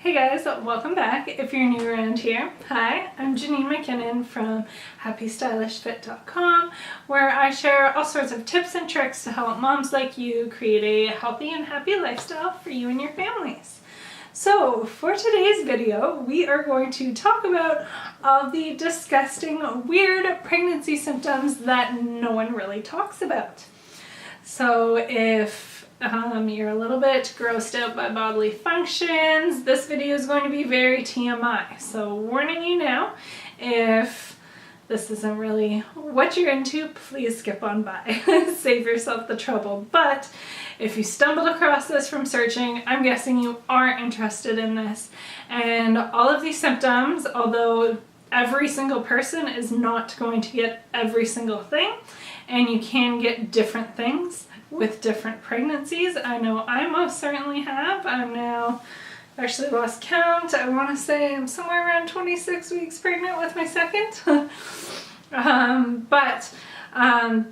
Hey guys, welcome back. If you're new around here, hi, I'm Janine McKinnon from HappyStylishFit.com, where I share all sorts of tips and tricks to help moms like you create a healthy and happy lifestyle for you and your families. So for today's video, we are going to talk about all the disgusting, weird pregnancy symptoms that no one really talks about. So if you're a little bit grossed out by bodily functions, this video is going to be very TMI. So warning you now, if this isn't really what you're into, please skip on by. Save yourself the trouble. But if you stumbled across this from searching, I'm guessing you are interested in this. And all of these symptoms, although every single person is not going to get every single thing, and you can get different things with different pregnancies. I know I most certainly have. I'm now, actually lost count, I want to say I'm somewhere around 26 weeks pregnant with my second. But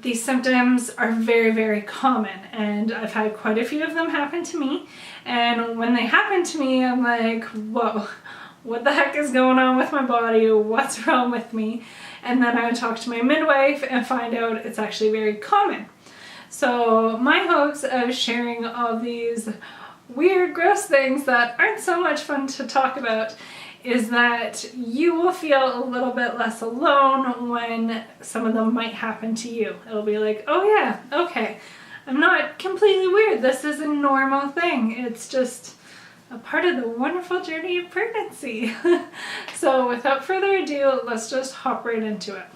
these symptoms are very, very common, and I've had quite a few of them happen to me. And when they happen to me, I'm like, whoa, what the heck is going on with my body? What's wrong with me? And then I would talk to my midwife and find out it's actually very common. So my hopes of sharing all these weird, gross things that aren't so much fun to talk about is that you will feel a little bit less alone when some of them might happen to you. It'll be like, oh yeah, okay, I'm not completely weird. This is a normal thing. It's just a part of the wonderful journey of pregnancy. So without further ado, let's just hop right into it.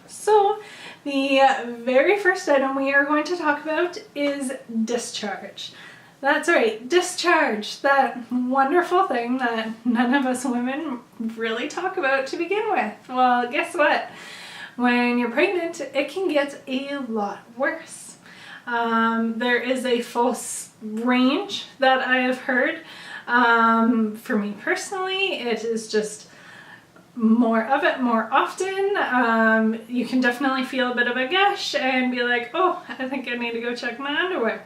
So the very first item we are going to talk about is discharge. That's right, discharge, that wonderful thing that none of us women really talk about to begin with. Well, guess what? When you're pregnant, it can get a lot worse. There is a false range that I have heard. For me personally, it is just more of it more often. You can definitely feel a bit of a gush and be like, oh, I think I need to go check my underwear.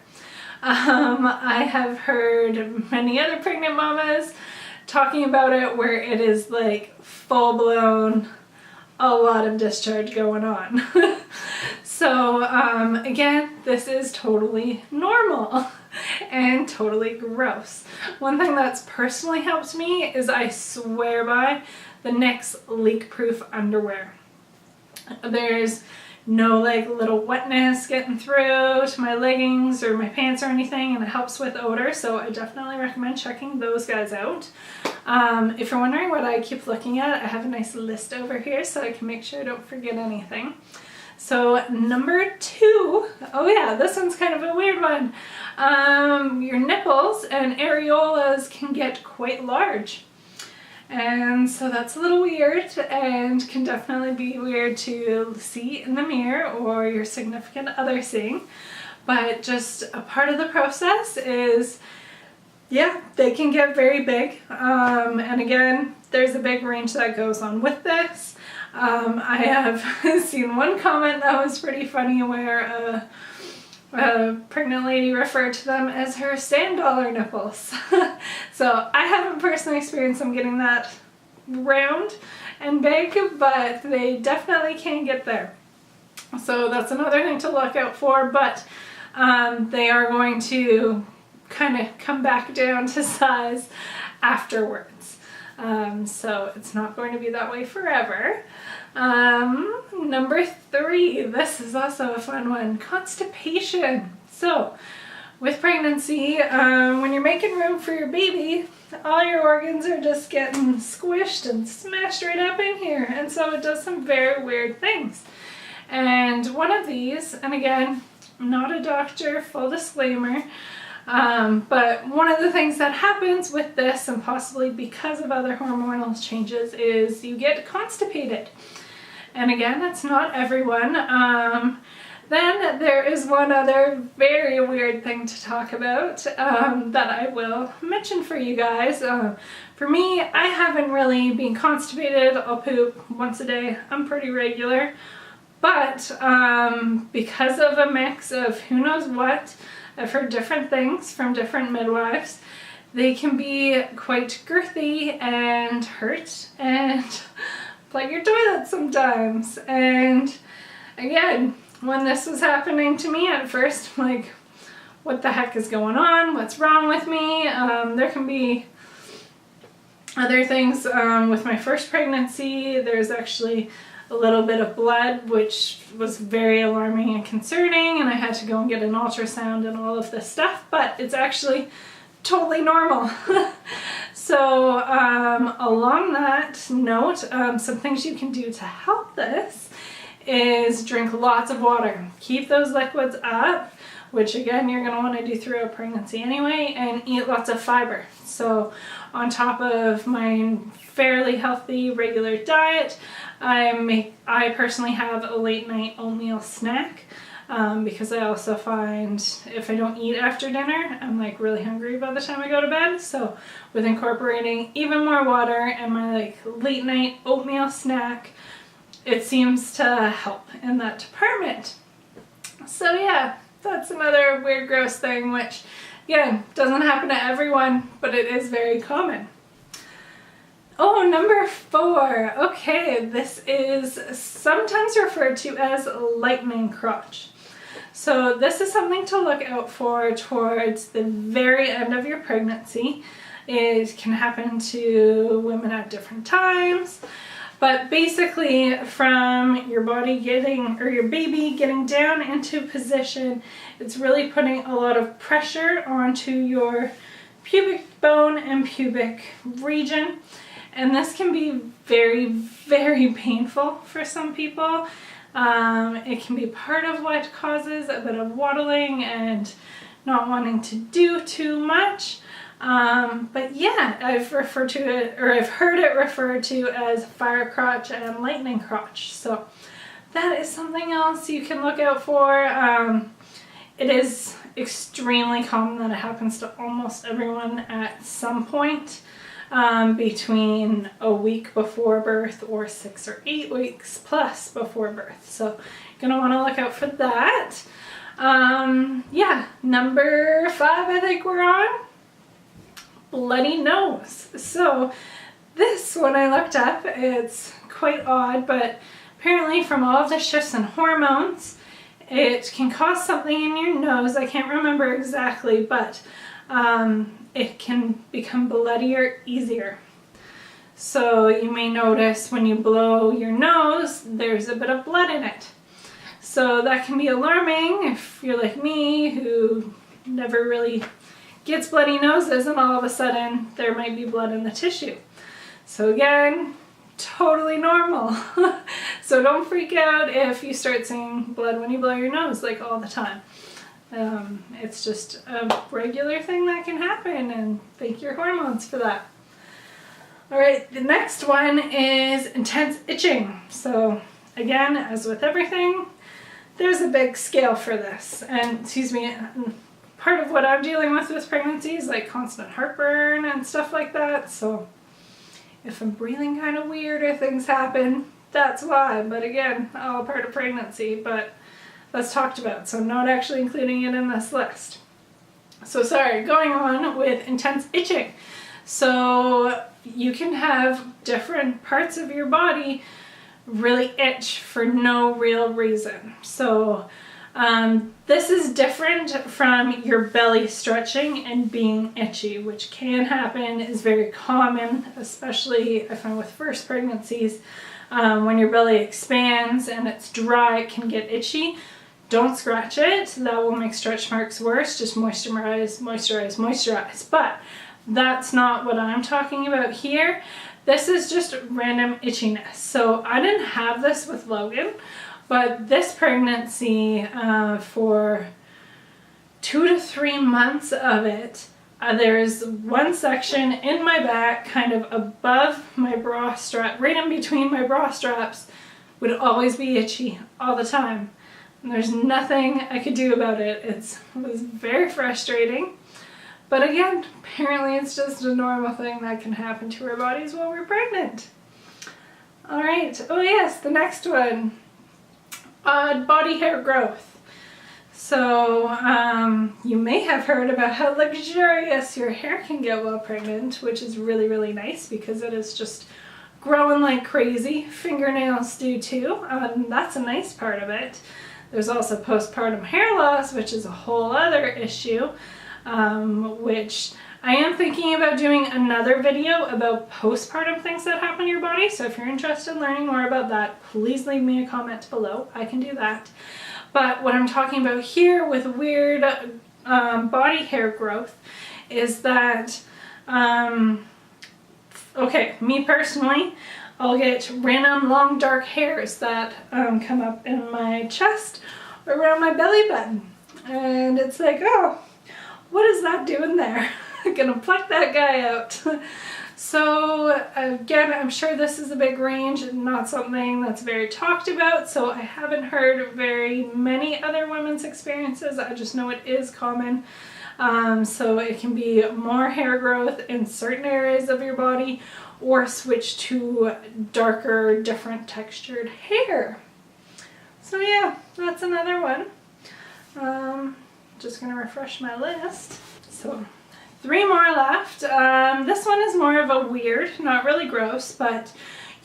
I have heard many other pregnant mamas talking about it where it is like full-blown, a lot of discharge going on. So again, this is totally normal and totally gross. One thing that's personally helped me is I swear by the NYX leak-proof underwear. There's no like little wetness getting through to my leggings or my pants or anything, and it helps with odor, so I definitely recommend checking those guys out. If you're wondering what I keep looking at, I have a nice list over here so I can make sure I don't forget anything. So number 2, oh yeah, this one's kind of a weird one. Your nipples and areolas can get quite large. And so that's a little weird and can definitely be weird to see in the mirror or your significant other seeing. But just a part of the process is, yeah, they can get very big. And again, there's a big range that goes on with this. I have seen one comment that was pretty funny where a pregnant lady referred to them as her sand dollar nipples. So I haven't personally experienced them getting that round and big, but they definitely can get there. So that's another thing to look out for, but they are going to kind of come back down to size afterwards. So it's not going to be that way forever. Number 3, this is also a fun one, constipation. So with pregnancy, when you're making room for your baby, all your organs are just getting squished and smashed right up in here, and so it does some very weird things. And one of these, and again, I'm not a doctor, full disclaimer, but one of the things that happens with this, and possibly because of other hormonal changes, is you get constipated. And again, it's not everyone. Then there is one other very weird thing to talk about that I will mention for you guys. For me, I haven't really been constipated. I'll poop once a day. I'm pretty regular. But because of a mix of who knows what, I've heard different things from different midwives. they can be quite girthy and hurt and plug your toilet sometimes. And again, when this was happening to me at first, I'm like, what the heck is going on? What's wrong with me? There can be other things. With my first pregnancy, there's actually a little bit of blood, which was very alarming and concerning, and I had to go and get an ultrasound and all of this stuff, but it's actually totally normal. So along that note, some things you can do to help this is drink lots of water. Keep those liquids up, which again you're going to want to do throughout pregnancy anyway, and eat lots of fiber. So on top of my fairly healthy regular diet, I personally have a late night oatmeal snack, because I also find if I don't eat after dinner, I'm like really hungry by the time I go to bed. So with incorporating even more water and my like late night oatmeal snack, it seems to help in that department. So yeah, that's another weird gross thing, which again doesn't happen to everyone, but it is very common. Oh, number 4. Okay, this is sometimes referred to as lightening crunch. So this is something to look out for towards the very end of your pregnancy. It can happen to women at different times, but basically from your body getting, or your baby getting down into position, it's really putting a lot of pressure onto your pubic bone and pubic region. And this can be very, very painful for some people. It can be part of what causes a bit of waddling and not wanting to do too much. But yeah, I've referred to it, or I've heard it referred to as fire crotch and lightning crotch. So that is something else you can look out for. It is extremely common that it happens to almost everyone at some point. Between a week before birth or 6 or 8 weeks plus before birth. So you're gonna want to look out for that. Yeah, number 5 I think we're on. Bloody nose. So this, when I looked up, it's quite odd, but apparently from all of the shifts in hormones, it can cause something in your nose. I can't remember exactly, but it can become bloodier easier. So you may notice when you blow your nose, there's a bit of blood in it. So that can be alarming if you're like me, who never really gets bloody noses, and all of a sudden there might be blood in the tissue. So again, totally normal. So don't freak out if you start seeing blood when you blow your nose, like all the time. It's just a regular thing that can happen, and thank your hormones for that. Alright, the next one is intense itching. So again, as with everything, there's a big scale for this. And excuse me, part of what I'm dealing with pregnancy is like constant heartburn and stuff like that. So if I'm breathing kind of weird or things happen, that's why. But again, all part of pregnancy, but that's talked about, so I'm not actually including it in this list. So sorry, going on with intense itching. So you can have different parts of your body really itch for no real reason. So this is different from your belly stretching and being itchy, which can happen, is very common, especially I find with first pregnancies. When your belly expands and it's dry, it can get itchy. Don't scratch it, that will make stretch marks worse. Just moisturize, moisturize, moisturize. But that's not what I'm talking about here. This is just random itchiness. So I didn't have this with Logan, but this pregnancy, for 2 to 3 months of it, there's one section in my back, kind of above my bra strap, right in between my bra straps, would always be itchy all the time. And there's nothing I could do about it. It was very frustrating. But again, apparently it's just a normal thing that can happen to our bodies while we're pregnant. Alright, oh yes, the next one. Odd body hair growth. So you may have heard about how luxurious your hair can get while pregnant, which is really, really nice because it is just growing like crazy. Fingernails do too. That's a nice part of it. There's also postpartum hair loss, which is a whole other issue, which I am thinking about doing another video about postpartum things that happen to your body. So if you're interested in learning more about that, please leave me a comment below. I can do that. But what I'm talking about here with weird body hair growth is that, okay, me personally, I'll get random long dark hairs that come up in my chest or around my belly button. And it's like, oh, what is that doing there? I'm gonna pluck that guy out. So again, I'm sure this is a big range and not something that's very talked about, so I haven't heard very many other women's experiences. I just know it is common. So it can be more hair growth in certain areas of your body or switch to darker, different textured hair. So yeah, that's another one. Just gonna refresh my list. So 3 more left. This one is more of a weird, not really gross, but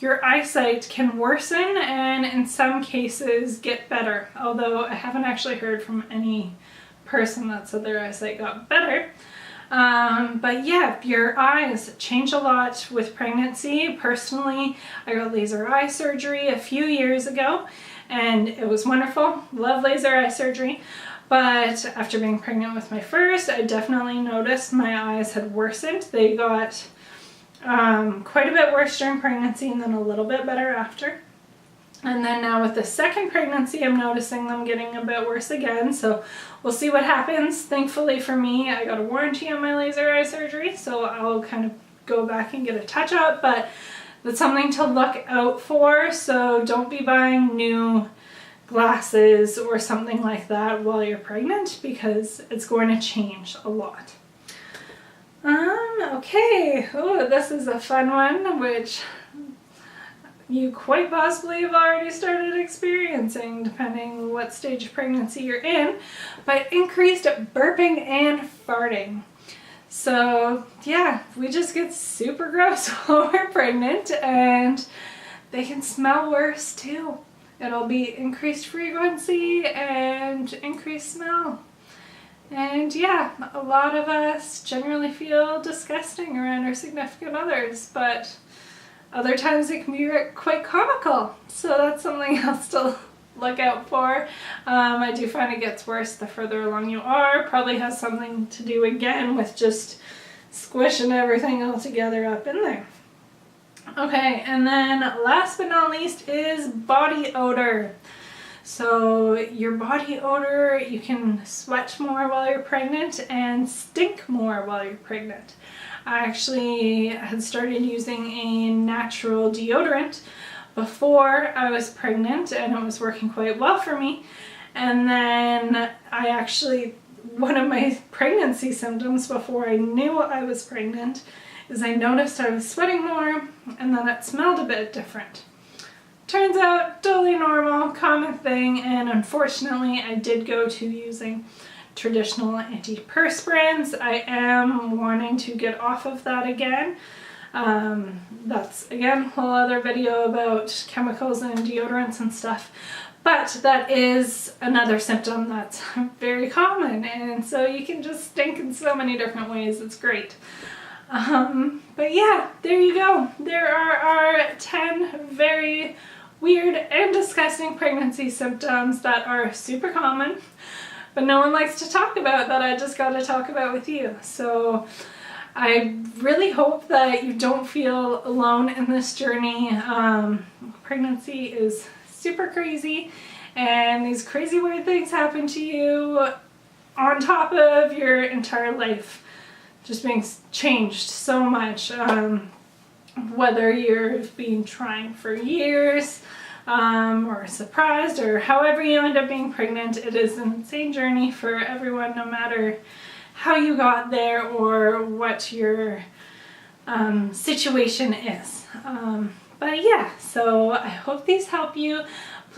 your eyesight can worsen and in some cases get better. Although I haven't actually heard from any person that said their eyesight got better. But yeah, your eyes change a lot with pregnancy. Personally, I got laser eye surgery a few years ago and it was wonderful. Love laser eye surgery. But after being pregnant with my first, I definitely noticed my eyes had worsened. They got quite a bit worse during pregnancy and then a little bit better after. And then now with the second pregnancy, I'm noticing them getting a bit worse again. So we'll see what happens. Thankfully for me, I got a warranty on my laser eye surgery, so I'll kind of go back and get a touch-up, but that's something to look out for. So don't be buying new glasses or something like that while you're pregnant because it's going to change a lot. Okay, oh, this is a fun one, which you quite possibly have already started experiencing depending what stage of pregnancy you're in, but increased burping and farting. So yeah, we just get super gross while we're pregnant and they can smell worse too. It'll be increased frequency and increased smell. And yeah, a lot of us generally feel disgusting around our significant others, but other times it can be quite comical. So that's something else to look out for. I do find it gets worse the further along you are. Probably has something to do again with just squishing everything all together up in there. Okay, and then last but not least is body odor. So your body odor, you can sweat more while you're pregnant and stink more while you're pregnant. I actually had started using a natural deodorant before I was pregnant and it was working quite well for me. And then one of my pregnancy symptoms before I knew I was pregnant is I noticed I was sweating more and then it smelled a bit different. Turns out totally normal, common thing, and unfortunately I did go to using traditional antiperspirants. I am wanting to get off of that again. That's again a whole other video about chemicals and deodorants and stuff. But that is another symptom that's very common, and so you can just stink in so many different ways. It's great. But yeah, there you go. There are our 10 very weird and disgusting pregnancy symptoms that are super common, but no one likes to talk about, that I just got to talk about with you. So I really hope that you don't feel alone in this journey. Pregnancy is super crazy and these crazy weird things happen to you on top of your entire life just being changed so much. Whether you've been trying for years or surprised or however you end up being pregnant, it is an insane journey for everyone, no matter how you got there or what your situation is. But yeah, so I hope these help you.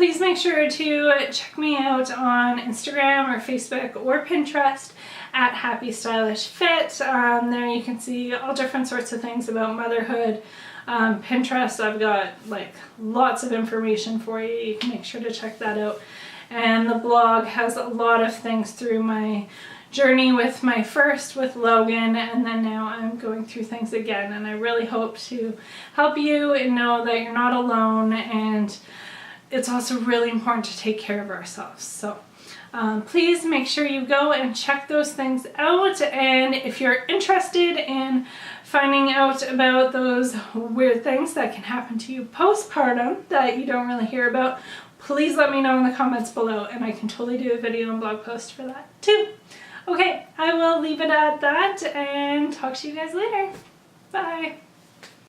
please make sure to check me out on Instagram or Facebook or Pinterest at Happy Stylish Fit. There you can see all different sorts of things about motherhood. Pinterest, I've got like lots of information for you. You can make sure to check that out. And the blog has a lot of things through my journey with my first with Logan, and then now I'm going through things again, and I really hope to help you and know that you're not alone, and it's also really important to take care of ourselves. So please make sure you go and check those things out, and if you're interested in finding out about those weird things that can happen to you postpartum that you don't really hear about, please let me know in the comments below, and I can totally do a video and blog post for that too. Okay, I will leave it at that and talk to you guys later. Bye.